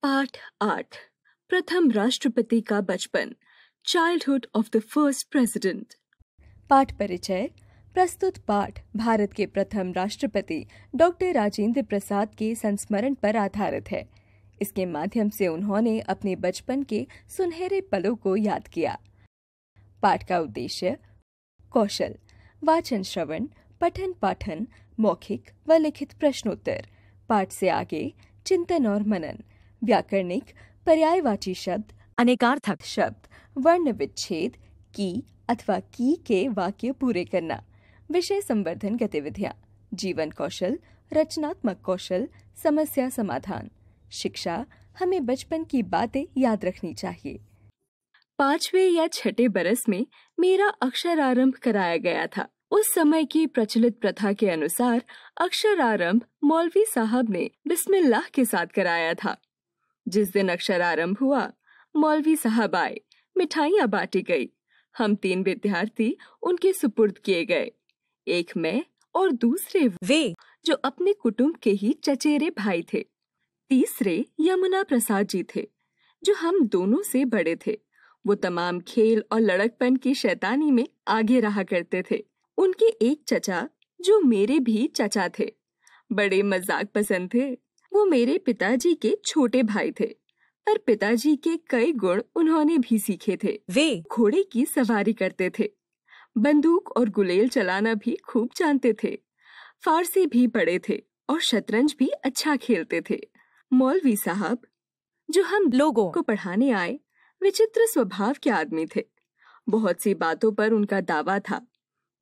पाठ 8 प्रथम राष्ट्रपति का बचपन childhood of the first president. पाठ परिचय। प्रस्तुत पाठ भारत के प्रथम राष्ट्रपति डॉक्टर राजेंद्र प्रसाद के संस्मरण पर आधारित है। इसके माध्यम से उन्होंने अपने बचपन के सुनहरे पलों को याद किया। पाठ का उद्देश्य कौशल, वाचन श्रवण, पठन पाठन, मौखिक व लिखित प्रश्नोत्तर। पाठ से आगे चिंतन और मनन, व्याकरणिक, पर्यायवाची शब्द, अनेकार्थक शब्द, वर्ण विच्छेद, की अथवा की के वाक्य पूरे करना, विषय संवर्धन गतिविधियां, जीवन कौशल, रचनात्मक कौशल, समस्या समाधान। शिक्षा, हमें बचपन की बातें याद रखनी चाहिए। 5वें या 6ठे बरस में मेरा अक्षरारंभ कराया गया था। उस समय की प्रचलित प्रथा के अनुसार अक्षरारंभ मौलवी साहब ने बिस्मिल्लाह के साथ कराया था। जिस दिन अक्षरारंभ हुआ, मौलवी साहब आए, मिठाइयाँ बांटी गई। हम 3 विद्यार्थी उनके सुपुर्द किए गए। एक मैं और दूसरे वे जो अपने कुटुंब के ही चचेरे भाई थे। तीसरे यमुना प्रसाद जी थे जो हम दोनों से बड़े थे। वो तमाम खेल और लड़कपन की शैतानी में आगे रहा करते थे। उनके एक चचा जो मेरे भी चचा थे, बड़े मजाक पसंद थे। वो मेरे पिताजी के छोटे भाई थे, पर पिताजी के कई गुण उन्होंने भी सीखे थे। वे घोड़े की सवारी करते थे, बंदूक और गुलेल चलाना भी खूब जानते थे, फारसी भी पढ़े थे और शतरंज भी अच्छा खेलते थे। मौलवी साहब जो हम लोगों को पढ़ाने आए, विचित्र स्वभाव के आदमी थे। बहुत सी बातों पर उनका दावा था।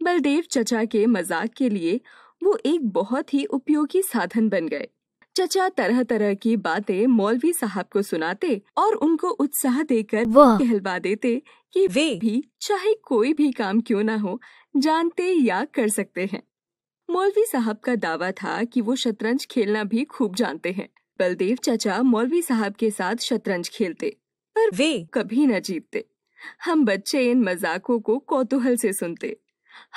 बलदेव चचा के मजाक के लिए वो एक बहुत ही उपयोगी साधन बन गए। चचा तरह तरह की बातें मौलवी साहब को सुनाते और उनको उत्साह देकर कहलवा देते कि वे भी चाहे कोई भी काम क्यों ना हो, जानते या कर सकते हैं। मौलवी साहब का दावा था कि वो शतरंज खेलना भी खूब जानते हैं। बलदेव चचा मौलवी साहब के साथ शतरंज खेलते, पर वे कभी न जीतते। हम बच्चे इन मजाकों को कौतूहल से सुनते।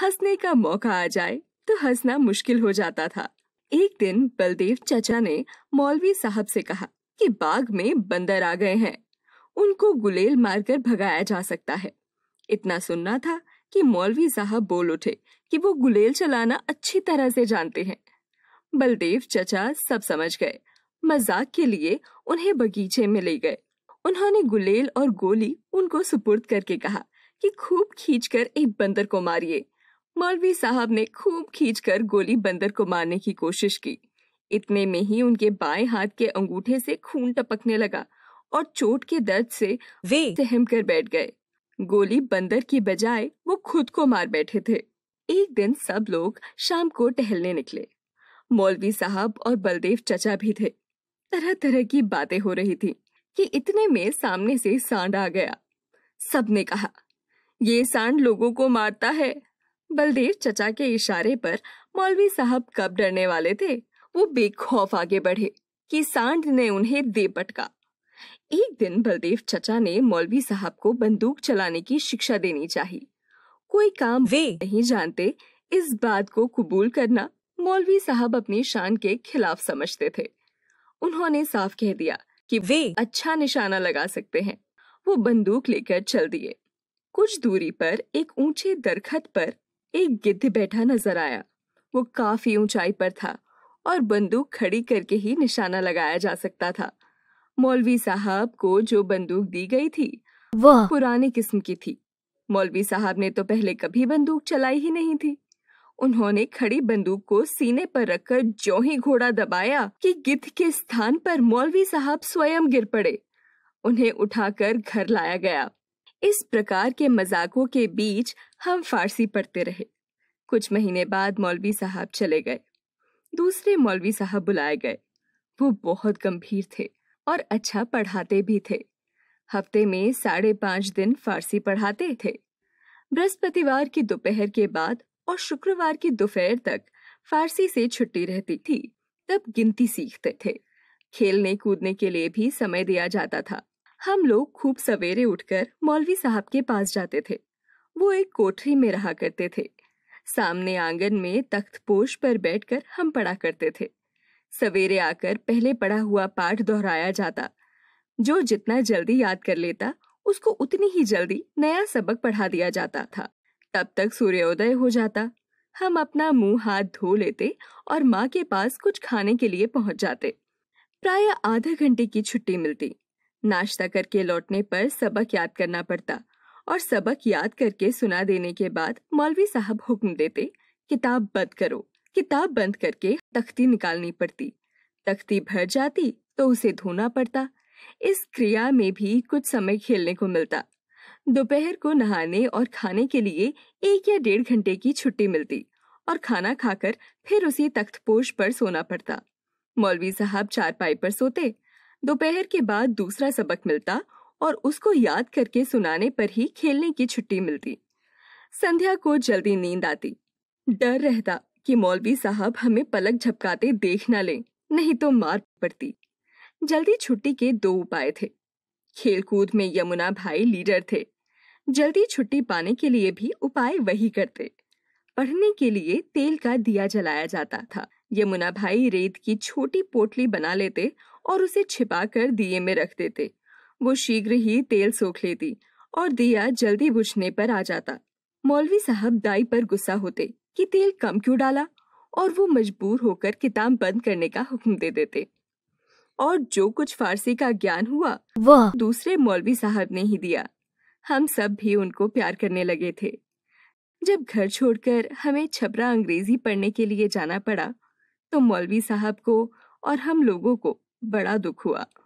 हंसने का मौका आ जाए तो हंसना मुश्किल हो जाता था। एक दिन बलदेव चचा ने मौलवी साहब से कहा कि बाग में बंदर आ गए हैं, उनको गुलेल मारकर भगाया जा सकता है। इतना सुनना था कि मौलवी साहब बोल उठे कि वो गुलेल चलाना अच्छी तरह से जानते हैं। बलदेव चचा सब समझ गए। मजाक के लिए उन्हें बगीचे में ले गए। उन्होंने गुलेल और गोली उनको सुपुर्द करके कहा कि खूब खींचकर एक बंदर को मारिए। मौलवी साहब ने खूब खींचकर गोली बंदर को मारने की कोशिश की। इतने में ही उनके बाएं हाथ के अंगूठे से खून टपकने लगा और चोट के दर्द से वे सहम कर बैठ गए। गोली बंदर की बजाय वो खुद को मार बैठे थे। एक दिन सब लोग शाम को टहलने निकले। मौलवी साहब और बलदेव चचा भी थे। तरह तरह की बातें हो रही थी कि इतने में सामने से सांड आ गया। सबने कहा, ये सांड लोगों को मारता है। बलदेव चचा के इशारे पर मौलवी साहब कब डरने वाले थे, वो बेखौफ आगे बढ़े कि सांड ने उन्हें दे पटका। एक दिन बलदेव चचा ने मौलवी साहब को बंदूक चलाने की शिक्षा देनी चाहिए। कोई काम वे नहीं जानते, इस बात को कबूल करना मौलवी साहब अपनी शान के खिलाफ समझते थे। उन्होंने साफ कह दिया कि वे अच्छा निशाना लगा सकते हैं। वो बंदूक लेकर चल दिए। कुछ दूरी पर एक ऊंचे दरखत पर एक गिद्ध बैठा नजर आया। वो काफी ऊंचाई पर था और बंदूक खड़ी करके ही निशाना लगाया जा सकता था। मौलवी साहब को जो बंदूक दी गई थी वह पुरानी किस्म की थी। मौलवी साहब ने तो पहले कभी बंदूक चलाई ही नहीं थी। उन्होंने खड़ी बंदूक को सीने पर रखकर ज्यों ही घोड़ा दबाया कि गिद्ध के स्थान पर मौलवी साहब स्वयं गिर पड़े। उन्हें उठाकर घर लाया गया। इस प्रकार के मजाकों के बीच हम फारसी पढ़ते रहे। कुछ महीने बाद मौलवी साहब चले गए। दूसरे मौलवी साहब बुलाए गए। वो बहुत गंभीर थे और अच्छा पढ़ाते भी थे। हफ्ते में 5.5 दिन फारसी पढ़ाते थे। बृहस्पतिवार की दोपहर के बाद और शुक्रवार की दोपहर तक फारसी से छुट्टी रहती थी। तब गिनती सीखते थे। खेलने कूदने के लिए भी समय दिया जाता था। हम लोग खूब सवेरे उठकर मौलवी साहब के पास जाते थे। वो एक कोठरी में रहा करते थे। सामने आंगन में तख्तपोश पर बैठकर हम पढ़ा करते थे। सवेरे आकर पहले पढ़ा हुआ पाठ दोहराया जाता, जो जितना जल्दी याद कर लेता उसको उतनी ही जल्दी नया सबक पढ़ा दिया जाता था। तब तक सूर्योदय हो जाता। हम अपना मुंह हाथ धो लेते और माँ के पास कुछ खाने के लिए पहुंच जाते। प्राय आधे घंटे की छुट्टी मिलती। नाश्ता करके लौटने पर सबक याद करना पड़ता और सबक याद करके सुना देने के बाद मौलवी साहब हुक्म देते, किताब बंद करो। किताब बंद करके तख्ती निकालनी पड़ती। तख्ती भर जाती तो उसे धोना पड़ता। इस क्रिया में भी कुछ समय खेलने को मिलता। दोपहर को नहाने और खाने के लिए 1 या 1.5 घंटे की छुट्टी मिलती और खाना खाकर फिर उसी तख्तपोश पर सोना पड़ता। मौलवी साहब चारपाई पर सोते। दोपहर के बाद दूसरा सबक मिलता और उसको याद करके सुनाने पर ही खेलने की छुट्टी मिलती। संध्या को जल्दी नींद आती। डर रहता कि मौलवी साहब हमें पलक झपकाते देख न लें, नहीं तो मार पड़ती। जल्दी छुट्टी के 2 उपाय थे। खेलकूद में यमुना भाई लीडर थे। जल्दी छुट्टी पाने के लिए भी उपाय वही करते। पढ़ने के लिए तेल का दिया जलाया जाता था। यमुना भाई रेत की छोटी पोटली बना लेते और उसे छिपाकर दिए में रख देते। वो शीघ्र ही तेल सोख लेती और दिया जल्दी बुझने पर आ जाता। मौलवी साहब दाई पर गुस्सा होते कि तेल कम क्यों डाला, और वो मजबूर होकर किताब बंद करने का हुक्म दे देते। और जो कुछ फारसी का ज्ञान हुआ वह दूसरे मौलवी साहब ने ही दिया। हम सब भी उनको प्यार करने लगे थे। जब घर छोड़कर हमें छपरा अंग्रेजी पढ़ने के लिए जाना पड़ा तो मौलवी साहब को और हम लोगों को बड़ा दुख हुआ।